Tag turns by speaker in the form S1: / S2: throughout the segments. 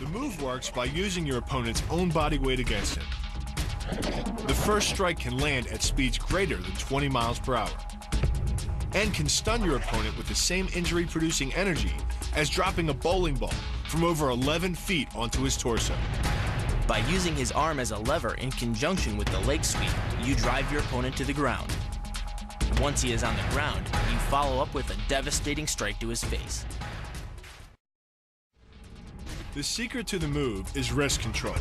S1: The move works by using your opponent's own body weight against him. The first strike can land at speeds greater than 20 miles per hour and can stun your opponent with the same injury-producing energy as dropping a bowling ball from over 11 feet onto his torso.
S2: By using his arm as a lever in conjunction with the leg sweep, you drive your opponent to the ground. Once he is on the ground, you follow up with a devastating strike to his face.
S1: The secret to the move is wrist control.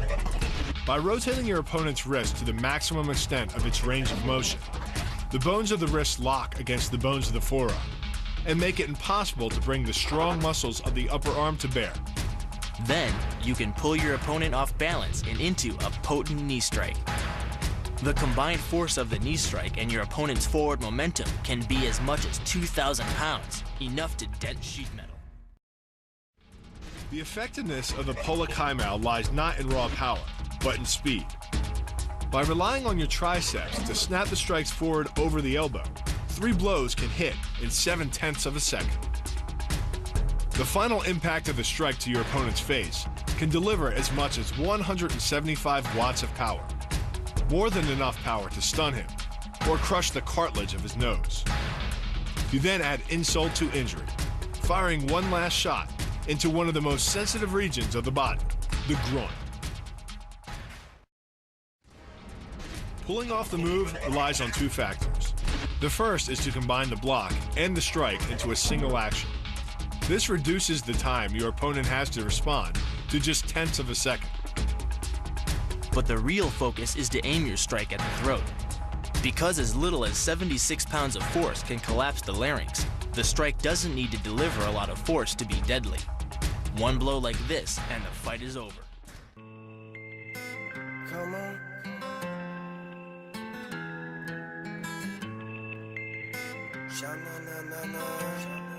S1: By rotating your opponent's wrist to the maximum extent of its range of motion, the bones of the wrist lock against the bones of the forearm and make it impossible to bring the strong muscles of the upper arm to bear.
S2: Then, you can pull your opponent off balance and into a potent knee strike. The combined force of the knee strike and your opponent's forward momentum can be as much as 2,000 pounds, enough to dent sheet metal.
S1: The effectiveness of the Polakaimau lies not in raw power, but in speed. By relying on your triceps to snap the strikes forward over the elbow, 3 blows can hit in 7/10 of a second. The final impact of the strike to your opponent's face can deliver as much as 175 watts of power, more than enough power to stun him or crush the cartilage of his nose. You then add insult to injury, firing one last shot into one of the most sensitive regions of the body, the groin. Pulling off the move relies on 2 factors. The first is to combine the block and the strike into a single action. This reduces the time your opponent has to respond to just 1/10 of a second.
S2: But the real focus is to aim your strike at the throat. Because as little as 76 pounds of force can collapse the larynx, the strike doesn't need to deliver a lot of force to be deadly. One blow like this and the fight is over.
S3: Come on. Sha-na-na-na-na.